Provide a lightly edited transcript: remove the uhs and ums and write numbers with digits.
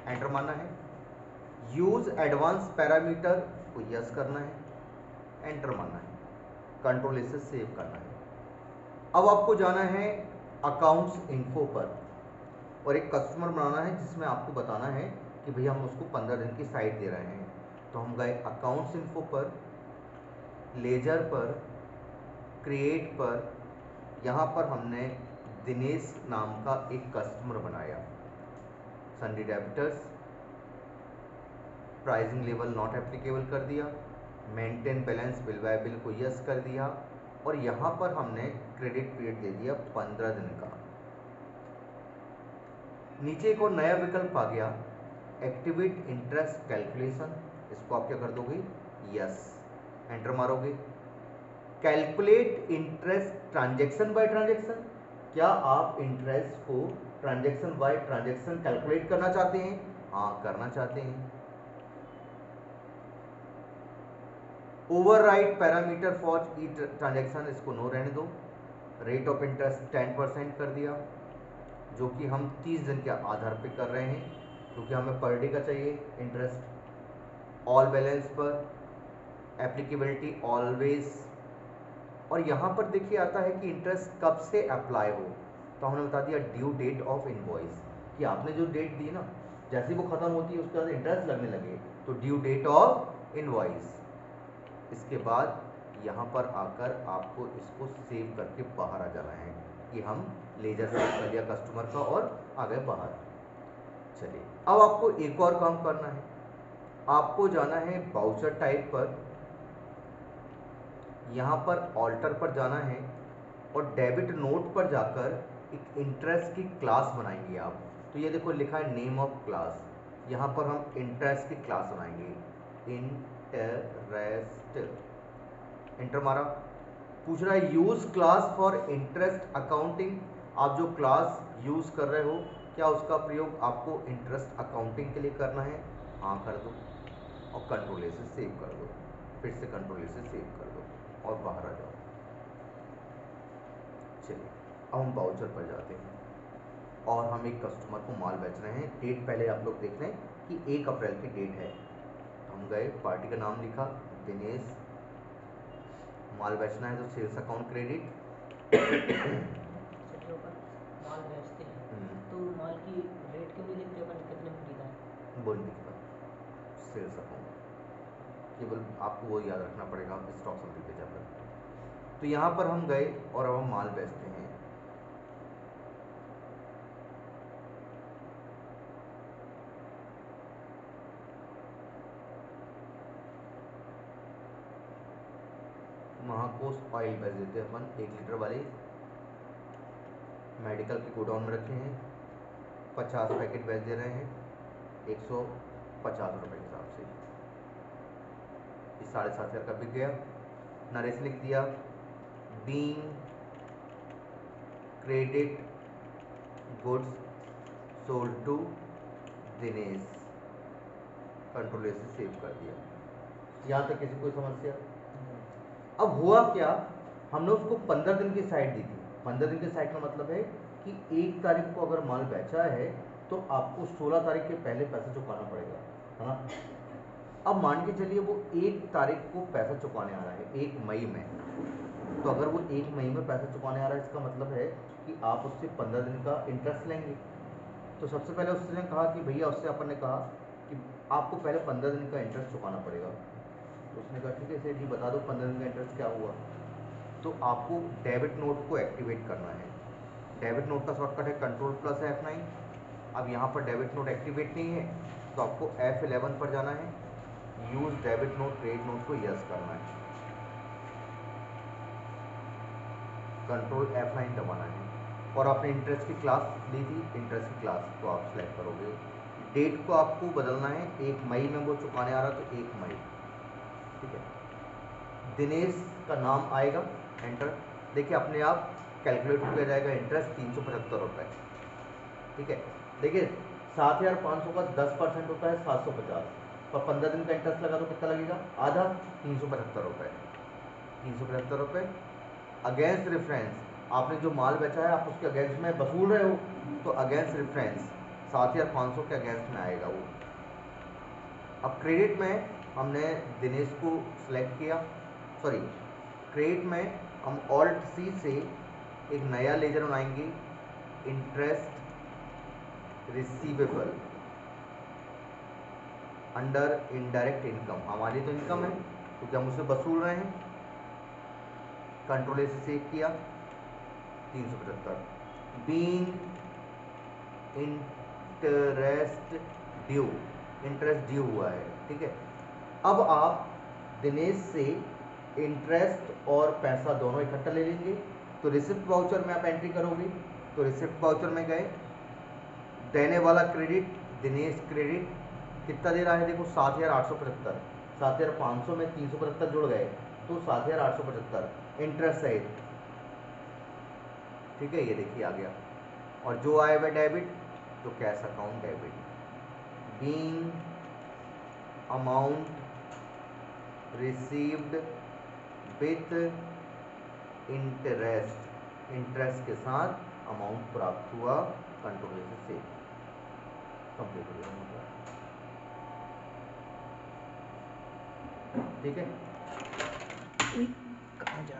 Enter मारना है। Use advance parameter को यस करना है, एंटर मारना है। कंट्रोल से सेव करना है। अब आपको जाना है अकाउंट्स इन्फो पर और एक कस्टमर बनाना है जिसमें आपको बताना है कि भैया हम उसको 15 दिन की साइट दे रहे हैं। तो हम गए अकाउंट्स इन्फो पर, लेजर पर, क्रिएट पर। यहाँ पर हमने दिनेश नाम का एक कस्टमर बनाया। Sunday debtors, pricing level not applicable कर दिया, maintain balance bill bye bill को यस कर दिया और यहाँ पर हमने क्रेडिट पीरियड दे दिया 15 दिन का। नीचे एक और नया विकल्प आ गया, एक्टिवेट इंटरेस्ट कैलकुलेशन। इसको आप क्या कर दोगे, यस, एंटर मारोगे। Calculate interest transaction by transaction, क्या आप इंटरेस्ट को ट्रांजेक्शन बाय ट्रांजेक्शन कैलकुलेट करना चाहते हैं? हाँ, करना चाहते हैं। Override parameter for each transaction, इसको नो रहने दो। रेट ऑफ इंटरेस्ट 10% कर दिया, जो कि हम 30 दिन के आधार पे कर रहे हैं क्योंकि हमें पर डे का चाहिए इंटरेस्ट। ऑल बैलेंस पर, एप्लीकेबिलिटी ऑलवेज। और यहाँ पर देखिए आता है कि इंटरेस्ट कब से अप्लाई हो, तो हमने बता दिया ड्यू डेट ऑफ इनवॉइस, कि आपने जो डेट दी ना, जैसे वो खत्म होती है उसके बाद इंटरेस्ट लगने लगे, तो ड्यू डेट ऑफ इनवॉइस। इसके बाद यहाँ पर आकर आपको इसको सेव करके बाहर आ जाना है कि हम लेजर सेव कर लिया कस्टमर का और आ गए बाहर। चलिए, अब आपको एक और काम करना है, आपको जाना है वाउचर टाइप पर, यहाँ पर ऑल्टर पर जाना है और डेबिट नोट पर जाकर एक इंटरेस्ट की क्लास बनाएंगे आप। तो ये देखो लिखा है नेम ऑफ क्लास, यहाँ पर हम इंटरेस्ट की क्लास बनाएंगे, इंटरेस्ट, एंटर मारा। पूछ रहा है use class for interest accounting, आप जो क्लास यूज कर रहे हो क्या उसका प्रयोग आपको इंटरेस्ट अकाउंटिंग के लिए करना है? हाँ, कर दो और कंट्रोल ए से सेव कर दो, फिर से कंट्रोल ए से सेव कर दो और बाहर आ जाओ। चलिए, अब हम वाउचर पर जाते हैं और हम एक कस्टमर को माल बेच रहे हैं। डेट पहले आप लोग देख लें कि 1 अप्रैल की डेट है। हम गए, पार्टी का नाम लिखा दिनेश, माल बेचना है तो सेल्स अकाउंट क्रेडिट। माल बेचते हैं तो माल की रेट क्यों नहीं लिखते अपन कितने में खरीदा है? बोल दिखता सेल्स अकाउंट, केवल आपको वो याद रखना पड़ेगा स्टॉक समरी पे जाकर। तो यहाँ पर हम गए और अब हम माल बेचते हैं। महाकोश ऑयल बेच देते हैं अपन, 1 लीटर वाली मेडिकल के गोडाउन में रखे हैं, 50 पैकेट बेच दे रहे हैं 150 रुपये के हिसाब से। ये 7,500 का बिक गया। नरेश लिख दिया being credit goods sold to Dinesh, control से सेव कर दिया। यहाँ तक किसी कोई समस्या? अब हुआ क्या, हमने उसको 15 दिन की साइट दी थी। 15 दिन की साइट का मतलब है कि 1 तारीख को अगर माल बेचा है तो आपको 16 तारीख के पहले पैसा चुकाना पड़ेगा, है ना। अब मान के चलिए वो 1 तारीख को पैसा चुकाने आ रहा है 1 मई में, तो अगर वो 1 मई में पैसा चुकाने आ रहा है इसका मतलब है कि आप उससे 15 दिन का इंटरेस्ट लेंगे। तो सबसे पहले उसने कहा कि भैया, उससे अपन ने कहा कि आपको पहले 15 दिन का इंटरेस्ट चुकाना पड़ेगा। तो उसने कहा ठीक है सेठ जी बता दो 15 दिन का इंटरेस्ट क्या हुआ। तो आपको डेबिट नोट को एक्टिवेट करना है। डेबिट नोट का शॉर्टकट है Ctrl+F9। अब यहाँ पर डेबिट नोट एक्टिवेट नहीं है तो आपको F11 पर जाना है, use debit note credit note को यस करना है, Ctrl+F9 दबाना है और आपने इंटरेस्ट की क्लास ली थी, इंटरेस्ट की क्लास को आप सेलेक्ट करोगे। डेट को आपको बदलना है, 1 मई में वो चुकाने आ रहा तो 1 मई, ठीक है। दिनेश का नाम आएगा, एंटर। देखिए अपने आप कैलकुलेट हो जाएगा इंटरेस्ट 375 रुपये, ठीक है। देखिए 7,500 का 10% होता है 750, पर 15 दिन का इंटरेस्ट लगा तो कितना लगेगा, आधा, 375 रुपये। 375 रुपये अगेंस्ट रेफरेंस, आपने जो माल बेचा है आप उसके अगेंस्ट में वसूल रहे हो, तो अगेंस्ट रेफरेंस 7,500 के अगेंस्ट में आएगा वो। अब क्रेडिट में हमने दिनेश को सिलेक्ट किया, सॉरी क्रेडिट में हम ऑल्ट सी से एक नया लेजर बनाएंगे, interest receivable under indirect income. हमारी तो इनकम है क्योंकि हम उसे वसूल रहे हैं। कंट्रोल ए से सेव किया, 375 being interest due, interest due हुआ है, ठीक है। अब आप दिनेश से इंटरेस्ट और पैसा दोनों इकट्ठा ले लेंगे। तो रिसिप्ट वाउचर में आप एंट्री करोगे, तो रिसिप्ट वाउचर में गए, देने वाला क्रेडिट दिनेश क्रेडिट कितना दे रहा है, देखो 7,875, 7,500 में 375 जुड़ गए तो 7,875 इंटरेस्ट सहित, ठीक है। ये देखिए आ गया। और जो आया हुआ डेबिट, तो cash account debit, being amount received with interest, interest के साथ अमाउंट प्राप्त हुआ, कंट्रोल से सेव, कंप्लीट हो गया, ठीक है। कहाँ जा